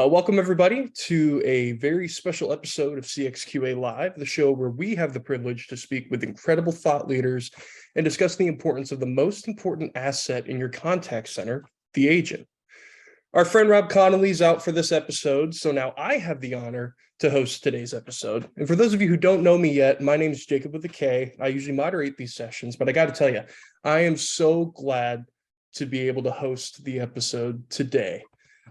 Welcome, everybody, to a very special episode of CXQA Live, the show where we have the privilege to speak with incredible thought leaders and discuss the importance of the most important asset in your contact center, the agent. Our friend Rob Connolly is out for this episode, so now I have the honor to host today's episode. And for those of you who don't know me yet, my name is Jakob with a K. I usually moderate these sessions, but I got to tell you, I am so glad to be able to host the episode today.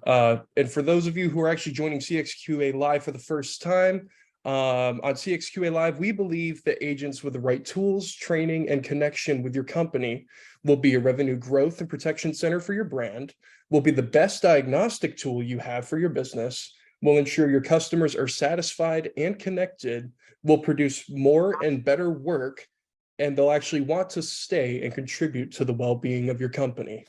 And for those of you who are actually joining CXQA Live for the first time, on CXQA Live, we believe that agents with the right tools, training, and connection with your company will be a revenue growth and protection center for your brand, will be the best diagnostic tool you have for your business, will ensure your customers are satisfied and connected, will produce more and better work, and they'll actually want to stay and contribute to the well-being of your company.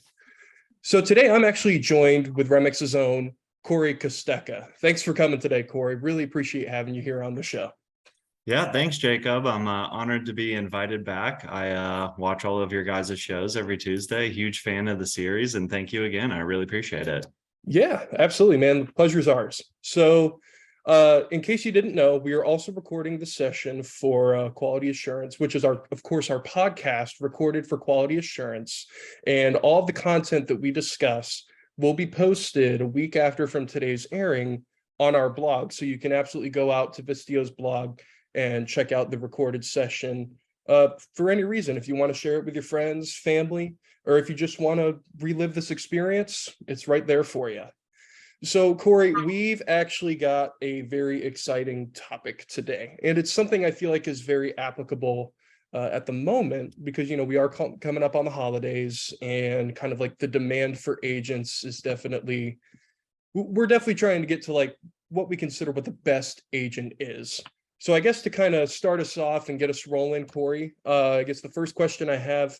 So today I'm actually joined with RemX's own Kory Kostecka. Thanks for coming today, Kory. Really appreciate having you here on the show. Yeah, thanks, Jacob. I'm honored to be invited back. I watch all of your guys' shows every Tuesday. Huge fan of the series, and thank you again. I really appreciate it. Yeah, absolutely, man. The pleasure's ours. So in case you didn't know, we are also recording the session for Quality Assurance, which is of course, our podcast recorded for Quality Assurance. And all of the content that we discuss will be posted a week after from today's airing on our blog. So you can absolutely go out to Vistio's blog and check out the recorded session for any reason. If you want to share it with your friends, family, or if you just want to relive this experience, it's right there for you. So, Kory, we've actually got a very exciting topic today, and it's something I feel like is very applicable at the moment because, you know, we are coming up on the holidays, and kind of like the demand for agents is we're definitely trying to get to like what we consider what the best agent is. So I guess to kind of start us off and get us rolling, Kory, I guess the first question I have,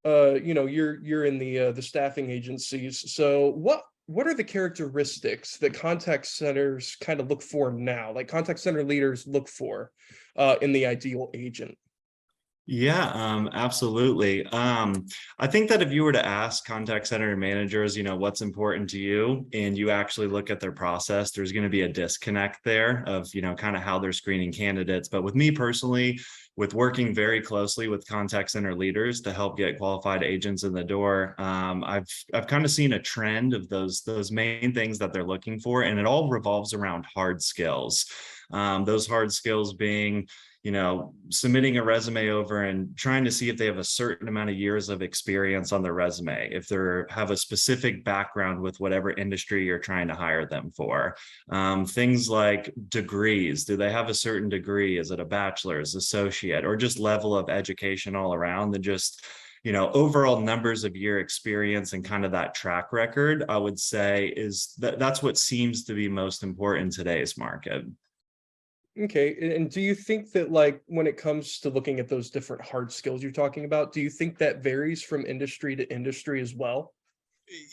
you know, you're in the staffing agencies. So what are the characteristics that contact centers kind of look for now, like contact center leaders look for in the ideal agent? Yeah, absolutely. I think that if you were to ask contact center managers, you know, what's important to you, and you actually look at their process, there's going to be a disconnect there of, you know, kind of how they're screening candidates. But with me personally, with working very closely with contact center leaders to help get qualified agents in the door, I've kind of seen a trend of those main things that they're looking for, and it all revolves around hard skills. Those hard skills being, you know, submitting a resume over and trying to see if they have a certain amount of years of experience on their resume, if they have a specific background with whatever industry you're trying to hire them for. Things like degrees. Do they have a certain degree? Is it a bachelor's, associate, or just level of education all around? And just, you know, overall numbers of year experience and kind of that track record, I would say that's what seems to be most important in today's market. Okay, and do you think that, like, when it comes to looking at those different hard skills you're talking about, do you think that varies from industry to industry as well?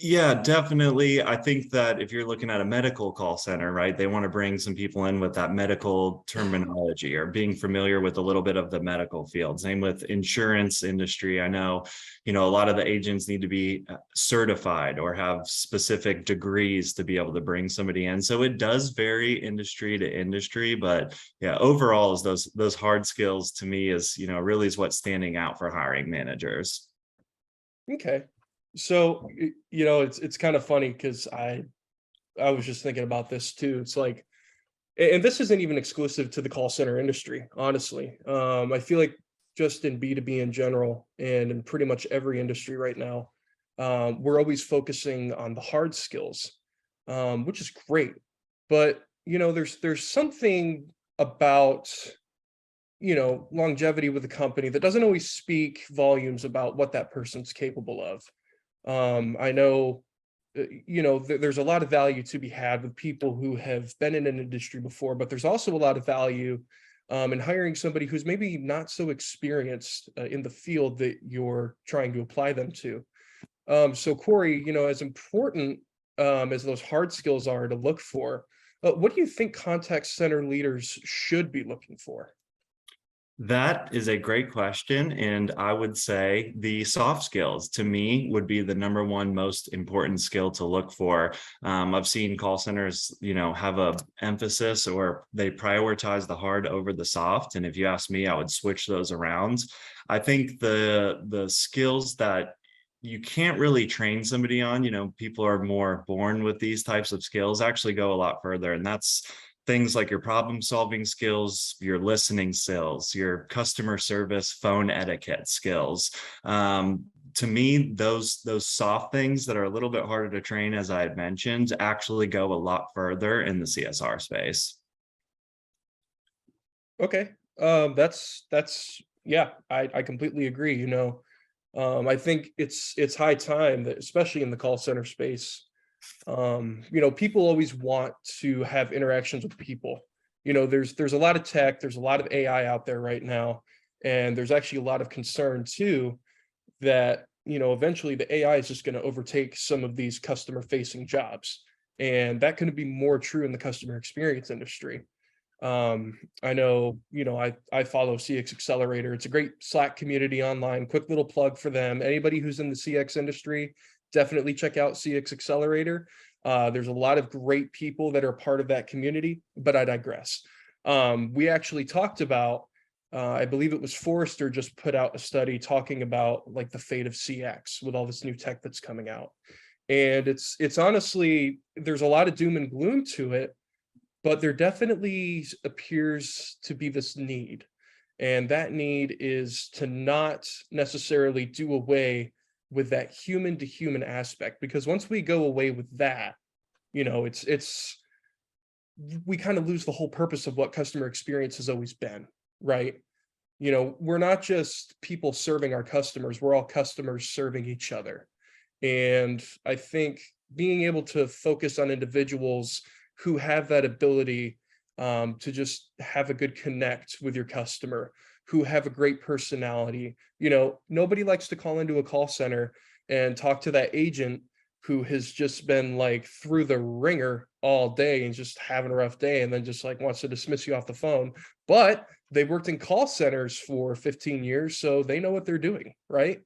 Yeah, definitely. I think that if you're looking at a medical call center, right, they want to bring some people in with that medical terminology or being familiar with a little bit of the medical field. Same with insurance industry. I know, you know, a lot of the agents need to be certified or have specific degrees to be able to bring somebody in. So it does vary industry to industry, but yeah, overall is those hard skills to me is, you know, really is what's standing out for hiring managers. Okay. So, you know, it's kind of funny because I was just thinking about this too. It's like, and this isn't even exclusive to the call center industry, honestly. I feel like just in B2B in general and in pretty much every industry right now, we're always focusing on the hard skills, which is great. But, you know, there's something about, you know, longevity with the company that doesn't always speak volumes about what that person's capable of. I know, you know, there's a lot of value to be had with people who have been in an industry before, but there's also a lot of value in hiring somebody who's maybe not so experienced in the field that you're trying to apply them to. So Kory, you know, as important as those hard skills are to look for, what do you think contact center leaders should be looking for? That is a great question. And I would say the soft skills to me would be the number one most important skill to look for. I've seen call centers, have a emphasis or they prioritize the hard over the soft. And if you ask me, I would switch those around. I think the skills that you can't really train somebody on, people are more born with these types of skills, actually go a lot further. And that's things like your problem solving skills, your listening skills, your customer service, phone etiquette skills. To me, those soft things that are a little bit harder to train, as I had mentioned, actually go a lot further in the CSR space. Okay. That's yeah, I completely agree. I think it's high time that, especially in the call center space, people always want to have interactions with people. There's a lot of tech, there's a lot of AI out there right now, and there's actually a lot of concern too that eventually the AI is just going to overtake some of these customer facing jobs, and that can be more true in the customer experience industry. I know, I follow CX Accelerator. It's a great Slack community online. Quick little plug for them. Anybody who's in the CX industry, definitely check out CX Accelerator. There's a lot of great people that are part of that community, but I digress. We actually talked about, I believe it was Forrester just put out a study talking about like the fate of CX with all this new tech that's coming out. And it's honestly, there's a lot of doom and gloom to it, but there definitely appears to be this need. And that need is to not necessarily do away with that human to human aspect, because once we go away with that, it's we kind of lose the whole purpose of what customer experience has always been, right? We're not just people serving our customers, we're all customers serving each other. And I think being able to focus on individuals who have that ability to just have a good connect with your customer, who have a great personality. Nobody likes to call into a call center and talk to that agent who has just been like through the ringer all day and just having a rough day and then just like wants to dismiss you off the phone. But they worked in call centers for 15 years, so they know what they're doing, right?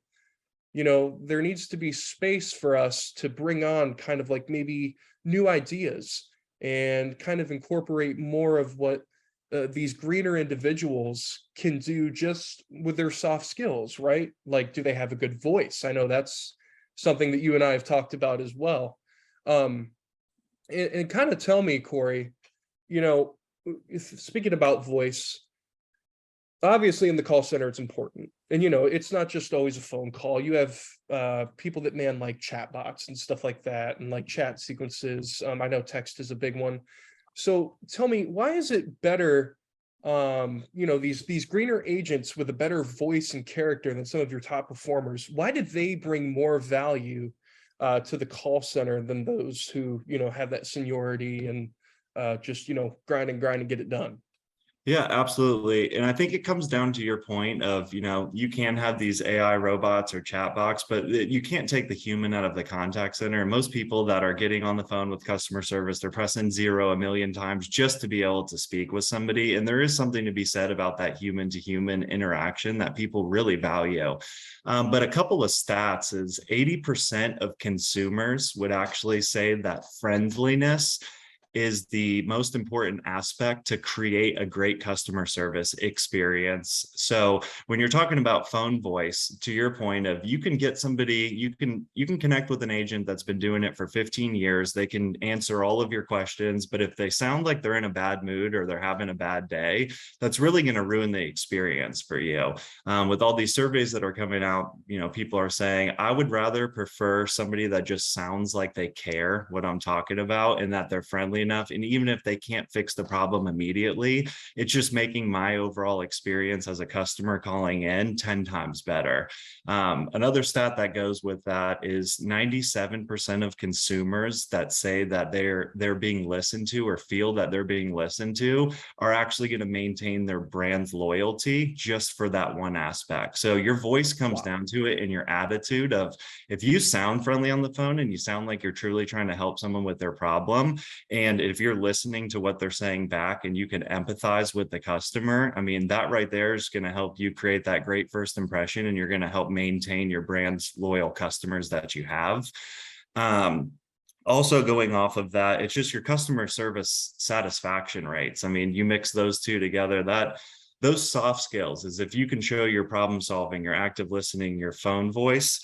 There needs to be space for us to bring on kind of like maybe new ideas and kind of incorporate more of what these greener individuals can do just with their soft skills, right? Like, do they have a good voice? I know that's something that you and I have talked about as well. And kind of tell me, Kory, speaking about voice, obviously in the call center, it's important. And, it's not just always a phone call. You have people that man like chat bots and stuff like that, and like chat sequences. I know text is a big one. So tell me, why is it better, these greener agents with a better voice and character than some of your top performers? Why did they bring more value to the call center than those who, have that seniority and just, grind and get it done? Yeah, absolutely. And I think it comes down to your point of, you can have these AI robots or chatbots, but you can't take the human out of the contact center. And most people that are getting on the phone with customer service, they're pressing 0 a million times just to be able to speak with somebody. And there is something to be said about that human to human interaction that people really value. But a couple of stats is 80% of consumers would actually say that friendliness is the most important aspect to create a great customer service experience. So when you're talking about phone voice, to your point of, you can get somebody, you can connect with an agent that's been doing it for 15 years. They can answer all of your questions, but if they sound like they're in a bad mood or they're having a bad day, that's really going to ruin the experience for you. With all these surveys that are coming out, people are saying, I would rather prefer somebody that just sounds like they care what I'm talking about and that they're friendly enough. And even if they can't fix the problem immediately, it's just making my overall experience as a customer calling in 10 times better. Another stat that goes with that is 97% of consumers that say that they're being listened to or feel that they're being listened to are actually going to maintain their brand's loyalty just for that one aspect. So your voice comes down to it, and your attitude of, if you sound friendly on the phone and you sound like you're truly trying to help someone with their problem, and And if you're listening to what they're saying back and you can empathize with the customer, I mean, that right there is going to help you create that great first impression, and you're going to help maintain your brand's loyal customers that you have. Also going off of that, it's just your customer service satisfaction rates. I mean, you mix those two together, that those soft skills is if you can show your problem solving, your active listening, your phone voice,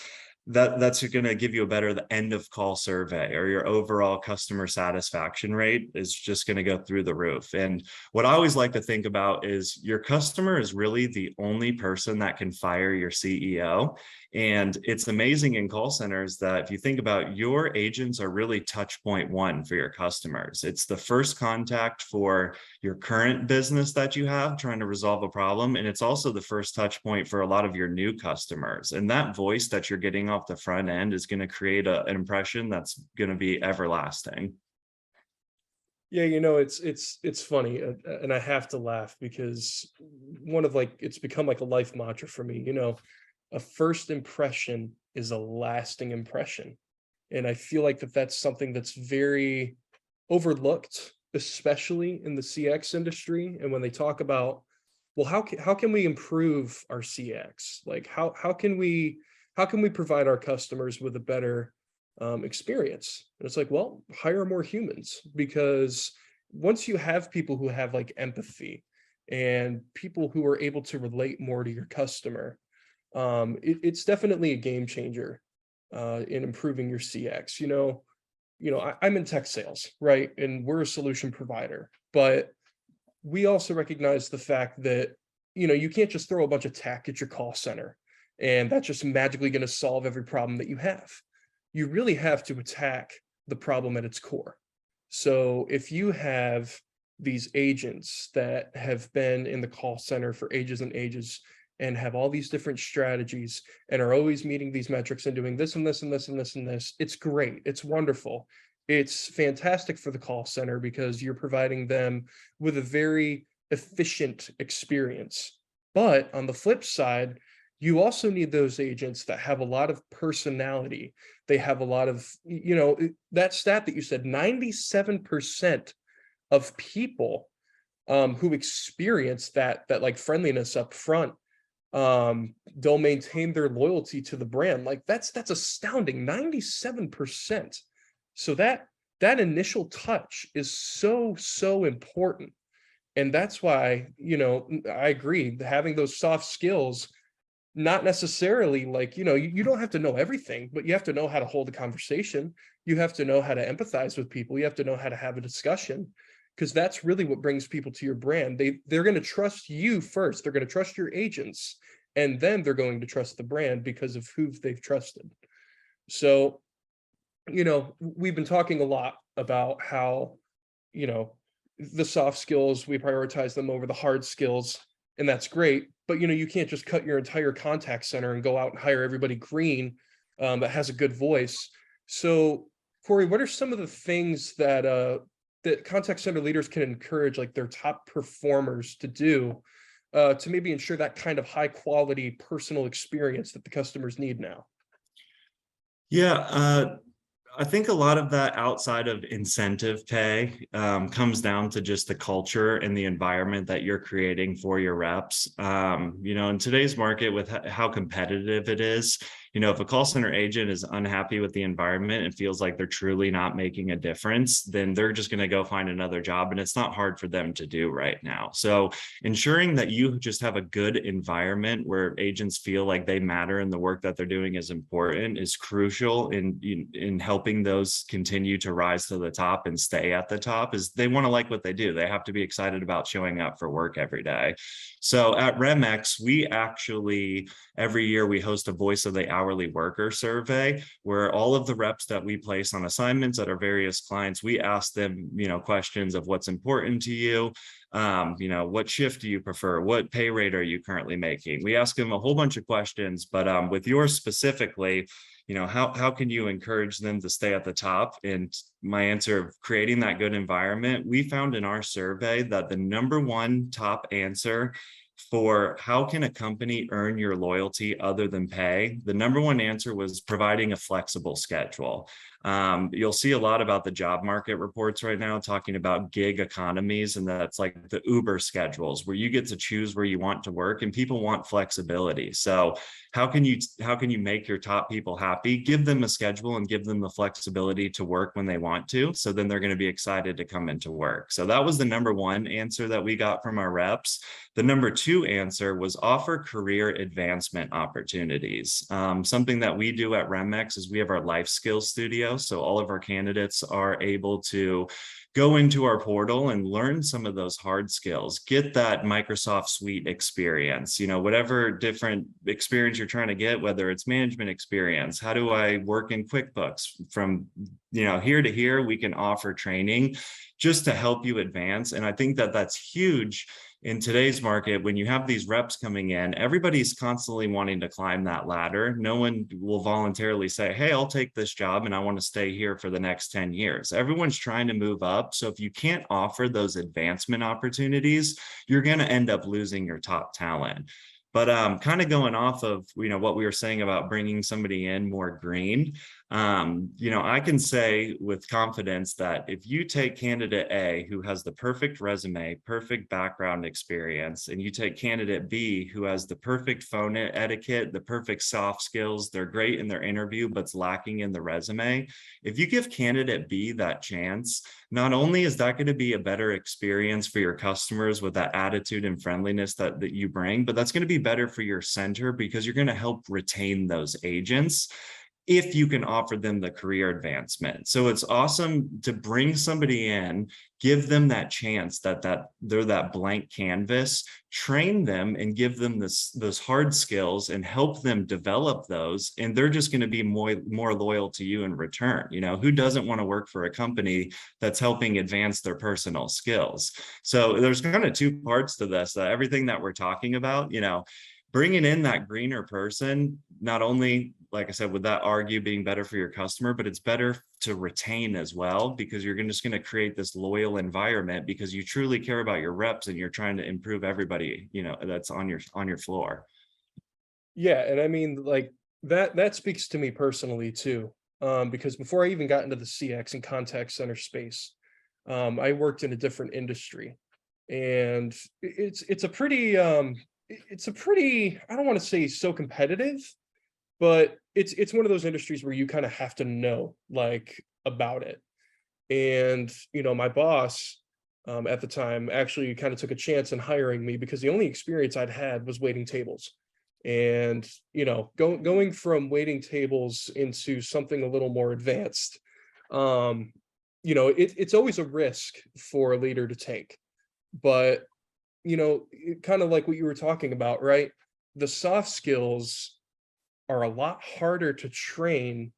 that's going to give you a better the end of call survey, or your overall customer satisfaction rate is just going to go through the roof. And what I always like to think about is your customer is really the only person that can fire your CEO. And it's amazing in call centers that if you think about, your agents are really touch point one for your customers. It's the first contact for your current business that you have trying to resolve a problem. And it's also the first touch point for a lot of your new customers. And that voice that you're getting off the front end is going to create an impression that's going to be everlasting. Yeah, it's funny, and I have to laugh because it's become like a life mantra for me. A first impression is a lasting impression, and I feel like that's something that's very overlooked, especially in the CX industry. And when they talk about, well, how can we improve our CX? Like how can we provide our customers with a better experience? And it's like, well, hire more humans, because once you have people who have like empathy and people who are able to relate more to your customer, it's definitely a game changer in improving your CX. I'm in tech sales, right? And we're a solution provider, but we also recognize the fact that, you can't just throw a bunch of tech at your call center and that's just magically going to solve every problem that you have. You really have to attack the problem at its core. So if you have these agents that have been in the call center for ages and ages and have all these different strategies and are always meeting these metrics and doing this and this and this and this and this, it's great. It's wonderful. It's fantastic for the call center because you're providing them with a very efficient experience. But on the flip side, you also need those agents that have a lot of personality. They have a lot of, that stat that you said, 97% of people who experience that like friendliness up front, they'll maintain their loyalty to the brand. Like that's astounding, 97%. So that initial touch is so important. And that's why, I agree, having those soft skills, not necessarily like, you don't have to know everything, but you have to know how to hold a conversation. You have to know how to empathize with people. You have to know how to have a discussion, because that's really what brings people to your brand. They're going to trust you first. They're going to trust your agents, and then they're going to trust the brand because of who they've trusted. So, we've been talking a lot about how, the soft skills, we prioritize them over the hard skills, and that's great. But, you can't just cut your entire contact center and go out and hire everybody green that has a good voice. So, Kory, what are some of the things that contact center leaders can encourage like their top performers to do to maybe ensure that kind of high quality personal experience that the customers need now? Yeah, I think a lot of that outside of incentive pay comes down to just the culture and the environment that you're creating for your reps. In today's market with how competitive it is, if a call center agent is unhappy with the environment and feels like they're truly not making a difference, then they're just going to go find another job. And it's not hard for them to do right now. So ensuring that you just have a good environment where agents feel like they matter and the work that they're doing is important is crucial in helping those continue to rise to the top and stay at the top. Is they want to like what they do. They have to be excited about showing up for work every day. So at RemX, we actually, every year we host a Voice of the Hourly Worker survey where all of the reps that we place on assignments at our various clients, we ask them, questions of what's important to you. What shift do you prefer? What pay rate are you currently making? We ask them a whole bunch of questions, but with yours specifically, how can you encourage them to stay at the top? And my answer of creating that good environment, we found in our survey that the number one top answer for how can a company earn your loyalty other than pay, the number one answer was providing a flexible schedule. You'll see a lot about the job market reports right now talking about gig economies, and that's like the Uber schedules where you get to choose where you want to work, and people want flexibility. So how can you make your top people happy? Give them a schedule and give them the flexibility to work when they want to. So then they're going to be excited to come into work. So that was the number one answer that we got from our reps. The number two answer was offer career advancement opportunities. Something that we do at RemX is we have our life skills studio. So all of our candidates are able to go into our portal and learn some of those hard skills, get that Microsoft Suite experience, whatever different experience you're trying to get, whether it's management experience, how do I work in QuickBooks from, here to here, we can offer training just to help you advance. And I think that that's huge in today's market. When you have these reps coming in, everybody's constantly wanting to climb that ladder. No one will voluntarily say, hey, I'll take this job and I want to stay here for the next 10 years. Everyone's trying to move up. So if you can't offer those advancement opportunities, you're going to end up losing your top talent. But kind of going off of, what we were saying about bringing somebody in more green, I can say with confidence that if you take candidate A, who has the perfect resume, perfect background experience, and you take candidate B, who has the perfect phone etiquette, the perfect soft skills, they're great in their interview, but's lacking in the resume. If you give candidate B that chance, not only is that going to be a better experience for your customers with that attitude and friendliness that you bring, but that's going to be better for your center because you're going to help retain those agents if you can offer them the career advancement. So it's awesome to bring somebody in, give them that chance that they're that blank canvas, train them and give them those hard skills and help them develop those. And they're just going to be more loyal to you in return. Who doesn't want to work for a company that's helping advance their personal skills? So there's kind of two parts to this, everything that we're talking about, bringing in that greener person, not only, like I said, would that argue being better for your customer, but it's better to retain as well, because you're just going to create this loyal environment because you truly care about your reps and you're trying to improve everybody, that's on your floor. Yeah. And I mean, like that speaks to me personally too. Because before I even got into the CX and contact center space, I worked in a different industry, and it's a pretty, I don't want to say so competitive, but it's one of those industries where you kind of have to know about it. And my boss at the time actually kind of took a chance in hiring me because the only experience I'd had was waiting tables. And going from waiting tables into something a little more advanced, it's always a risk for a leader to take. But kind of like what you were talking about, right? The soft skills are a lot harder to train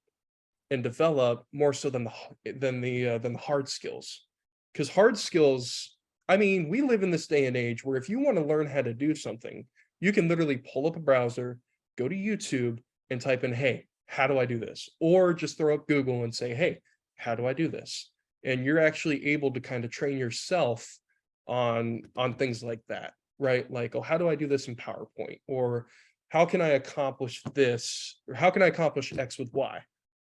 and develop more so than the hard skills. Because hard skills, I mean, we live in this day and age where if you want to learn how to do something, you can literally pull up a browser, go to YouTube and type in, hey, how do I do this? Or just throw up Google and say, hey, how do I do this? And you're actually able to kind of train yourself on things like that, right? Like, oh, how do I do this in PowerPoint? Or how can I accomplish this? Or how can I accomplish X with Y?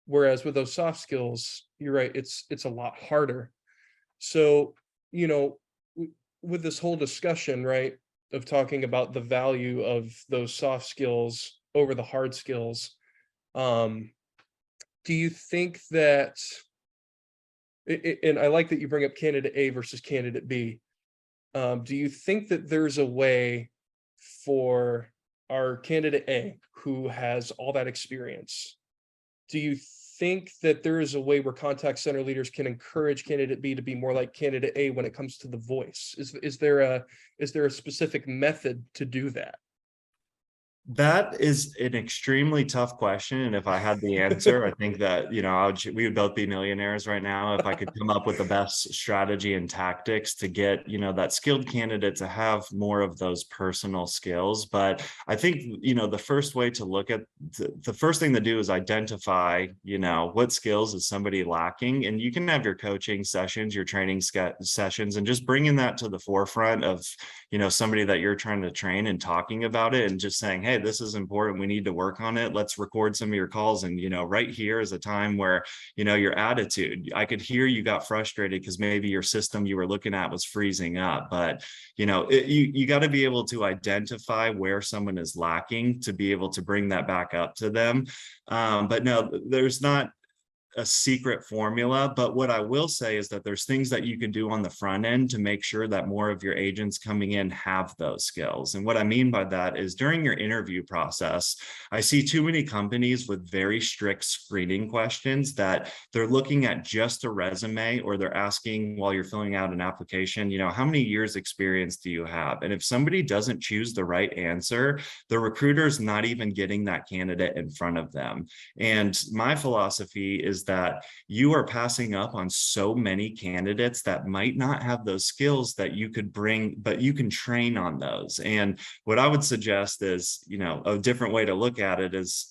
Whereas with those soft skills, you're right, it's a lot harder. So, with this whole discussion, right, of talking about the value of those soft skills over the hard skills, do you think that, and I like that you bring up candidate A versus candidate B, do you think that there's a way for our candidate A, who has all that experience, do you think that there is a way where contact center leaders can encourage candidate B to be more like candidate A when it comes to the voice? Is there a specific method to do that? That is an extremely tough question. And if I had the answer, I think that, we would both be millionaires right now if I could come up with the best strategy and tactics to get, that skilled candidate to have more of those personal skills. But I think, the first way to look at the first thing to do is identify, what skills is somebody lacking. And you can have your coaching sessions, your training sessions, and just bringing that to the forefront of, somebody that you're trying to train and talking about it and just saying, hey, this is important. We need to work on it. Let's record some of your calls. And, right here is a time where, your attitude, I could hear you got frustrated because maybe your system you were looking at was freezing up. But, you got to be able to identify where someone is lacking to be able to bring that back up to them. But no, there's not a secret formula, but what I will say is that there's things that you can do on the front end to make sure that more of your agents coming in have those skills. And what I mean by that is during your interview process, I see too many companies with very strict screening questions that they're looking at just a resume, or they're asking while you're filling out an application, how many years experience do you have? And if somebody doesn't choose the right answer, the recruiter's not even getting that candidate in front of them. And my philosophy is that you are passing up on so many candidates that might not have those skills that you could bring, but you can train on those. And what I would suggest is, a different way to look at it is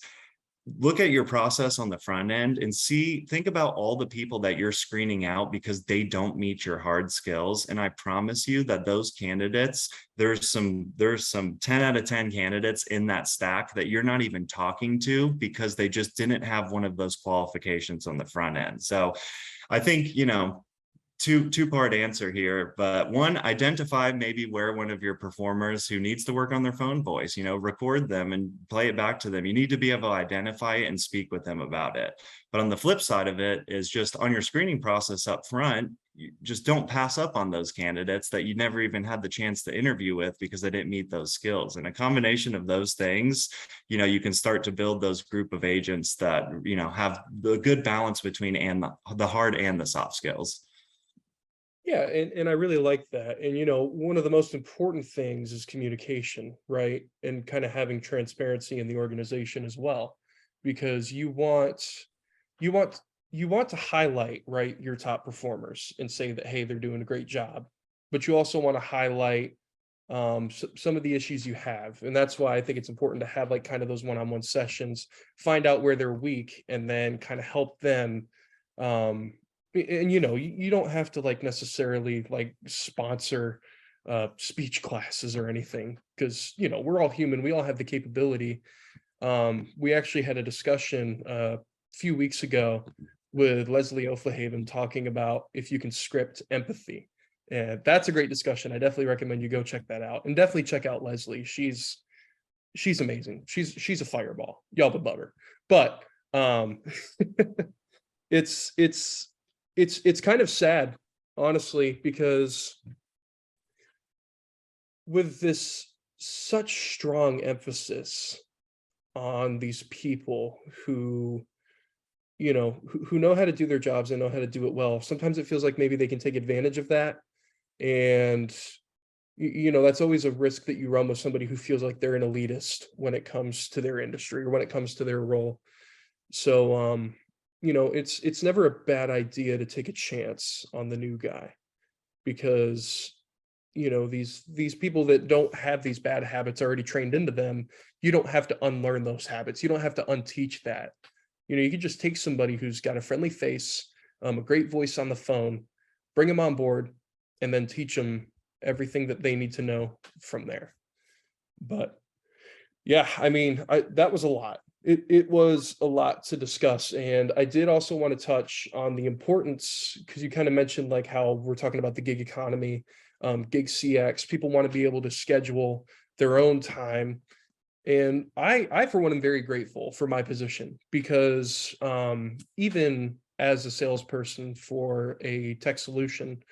look at your process on the front end and think about all the people that you're screening out because they don't meet your hard skills. And I promise you that those candidates, there's some 10 out of 10 candidates in that stack that you're not even talking to because they just didn't have one of those qualifications on the front end. So I think, two-part answer here, but one, identify maybe where one of your performers who needs to work on their phone voice, record them and play it back to them. You need to be able to identify it and speak with them about it. But on the flip side of it is just on your screening process up front, you just don't pass up on those candidates that you never even had the chance to interview with because they didn't meet those skills. And a combination of those things, you can start to build those group of agents that, have the good balance between the hard and the soft skills. Yeah, and I really like that. And one of the most important things is communication, right? And kind of having transparency in the organization as well, because you want to highlight, right, your top performers and say that, hey, they're doing a great job. But you also want to highlight some of the issues you have. And that's why I think it's important to have like kind of those one-on-one sessions, find out where they're weak, and then kind of help them. And you don't have to like necessarily like sponsor speech classes or anything, because we're all human, we all have the capability. We actually had a discussion a few weeks ago with Leslie Oflahaven talking about if you can script empathy, and that's a great discussion. I definitely recommend you go check that out, and definitely check out Leslie. She's amazing. She's a fireball. Y'all would love her. But it's kind of sad, honestly, because with this such strong emphasis on these people who who know how to do their jobs and know how to do it well, sometimes it feels like maybe they can take advantage of that. And that's always a risk that you run with somebody who feels like they're an elitist when it comes to their industry or when it comes to their role. So it's never a bad idea to take a chance on the new guy, because these people that don't have these bad habits already trained into them, you don't have to unlearn those habits. You don't have to unteach that. You can just take somebody who's got a friendly face, a great voice on the phone, bring them on board, and then teach them everything that they need to know from there. But yeah, I mean, that was a lot. It was a lot to discuss. And I did also want to touch on the importance, because you kind of mentioned like how we're talking about the gig economy, gig CX. People want to be able to schedule their own time. And I for one, am very grateful for my position, because even as a salesperson for a tech solution,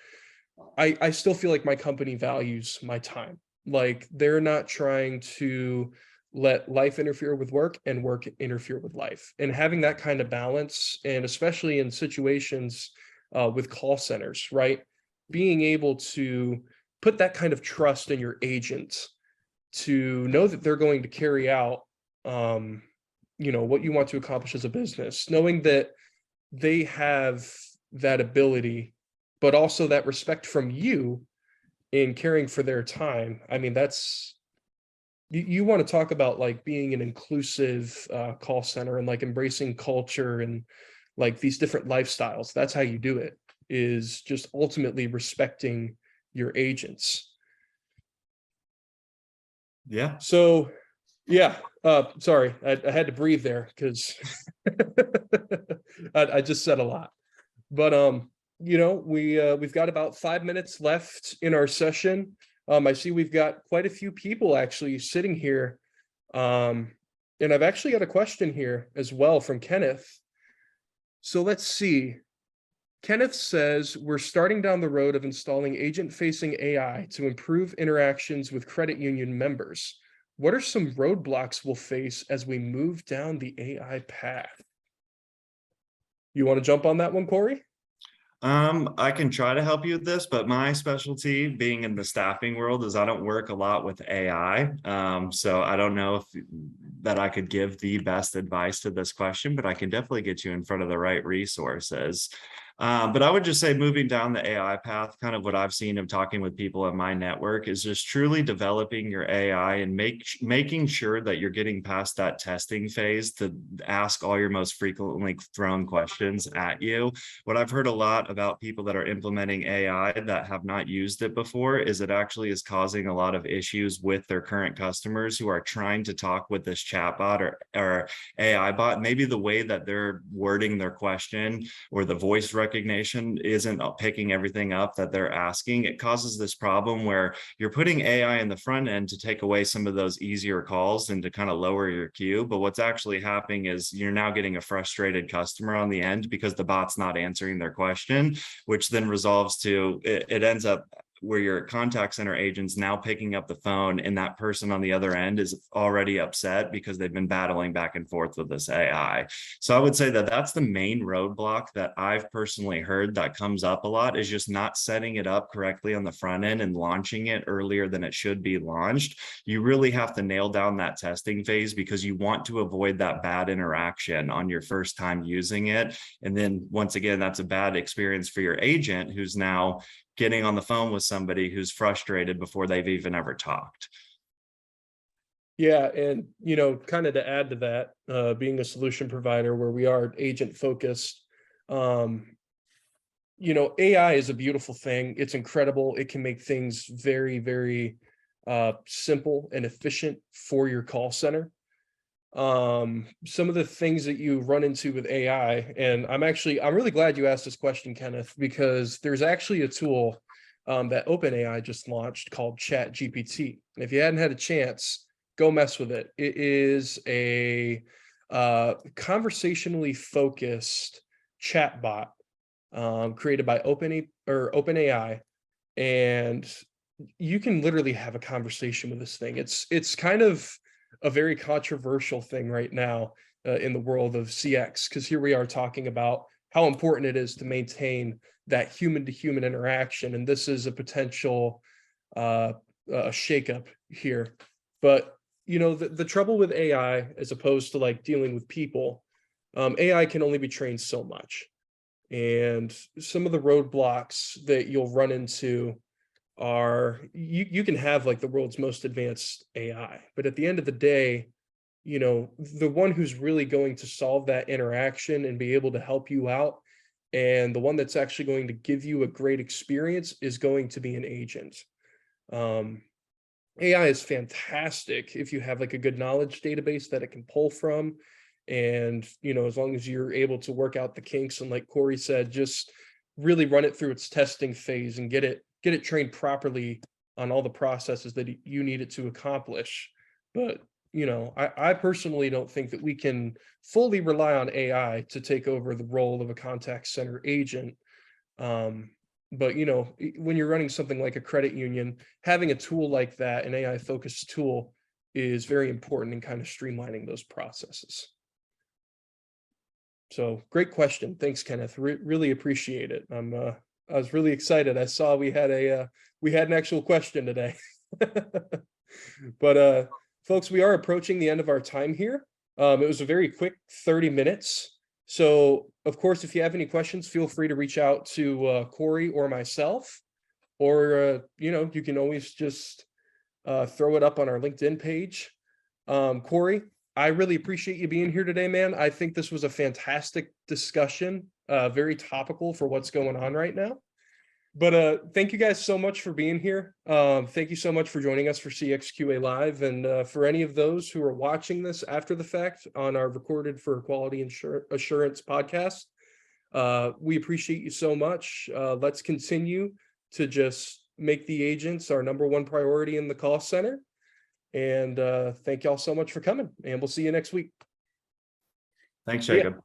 I still feel like my company values my time. Like they're not trying to let life interfere with work and work interfere with life. And having that kind of balance, and especially in situations with call centers, right? Being able to put that kind of trust in your agent to know that they're going to carry out, what you want to accomplish as a business, knowing that they have that ability, but also that respect from you in caring for their time. I mean, that's, you want to talk about like being an inclusive call center and like embracing culture and like these different lifestyles. That's how you do it, is just ultimately respecting your agents. Yeah. So yeah, sorry, I had to breathe there because I just said a lot. But we've got about 5 minutes left in our session. I see we've got quite a few people actually sitting here. And I've actually got a question here as well from Kenneth. So let's see. Kenneth says, we're starting down the road of installing agent-facing AI to improve interactions with credit union members. What are some roadblocks we'll face as we move down the AI path? You want to jump on that one, Kory? I can try to help you with this, but my specialty being in the staffing world is I don't work a lot with AI. So I don't know if that I could give the best advice to this question, but I can definitely get you in front of the right resources. But I would just say moving down the AI path, kind of what I've seen of talking with people in my network is just truly developing your AI and making sure that you're getting past that testing phase to ask all your most frequently thrown questions at you. What I've heard a lot about people that are implementing AI that have not used it before is it actually is causing a lot of issues with their current customers who are trying to talk with this chatbot or AI bot. Maybe the way that they're wording their question or the voice recognition isn't picking everything up that they're asking. It causes this problem where you're putting AI in the front end to take away some of those easier calls and to kind of lower your queue. But what's actually happening is you're now getting a frustrated customer on the end because the bot's not answering their question, which then resolves to, it ends up where your contact center agent's now picking up the phone and that person on the other end is already upset because they've been battling back and forth with this AI. So I would say that that's the main roadblock that I've personally heard that comes up a lot, is just not setting it up correctly on the front end and launching it earlier than it should be launched. You really have to nail down that testing phase because you want to avoid that bad interaction on your first time using it. And then once again, that's a bad experience for your agent who's now getting on the phone with somebody who's frustrated before they've even ever talked. Yeah, and kind of to add to that, being a solution provider where we are agent focused, AI is a beautiful thing. It's incredible. It can make things very, very simple and efficient for your call center. Some of the things that you run into with AI, and I'm really glad you asked this question, Kenneth, because there's actually a tool that OpenAI just launched called ChatGPT. And if you hadn't had a chance, go mess with it. It is a conversationally focused chatbot created by OpenAI, and you can literally have a conversation with this thing. It's kind of a very controversial thing right now in the world of CX, because here we are talking about how important it is to maintain that human to human interaction. And this is a potential shakeup here. But, the trouble with AI, as opposed to like dealing with people, AI can only be trained so much. And some of the roadblocks that you'll run into are you can have like the world's most advanced AI, but at the end of the day, the one who's really going to solve that interaction and be able to help you out, and the one that's actually going to give you a great experience, is going to be an agent. AI is fantastic if you have like a good knowledge database that it can pull from. And, as long as you're able to work out the kinks and, like Kory said, just really run it through its testing phase and get it trained properly on all the processes that you need it to accomplish. But, I personally don't think that we can fully rely on AI to take over the role of a contact center agent. But, when you're running something like a credit union, having a tool like that, an AI focused tool, is very important in kind of streamlining those processes. So great question. Thanks, Kenneth. Really appreciate it. I was really excited. I saw we had an actual question today. But folks, we are approaching the end of our time here. It was a very quick 30 minutes. So of course, if you have any questions, feel free to reach out to Kory or myself, or you can always just throw it up on our LinkedIn page. Kory, I really appreciate you being here today, man. I think this was a fantastic discussion, very topical for what's going on right now. But thank you guys so much for being here. Thank you so much for joining us for CXQA Live. And for any of those who are watching this after the fact on our Recorded for Quality Assurance podcast, we appreciate you so much. Let's continue to just make the agents our #1 priority in the call center. And thank y'all so much for coming, and we'll see you next week. Thanks, Yeah. Jacob.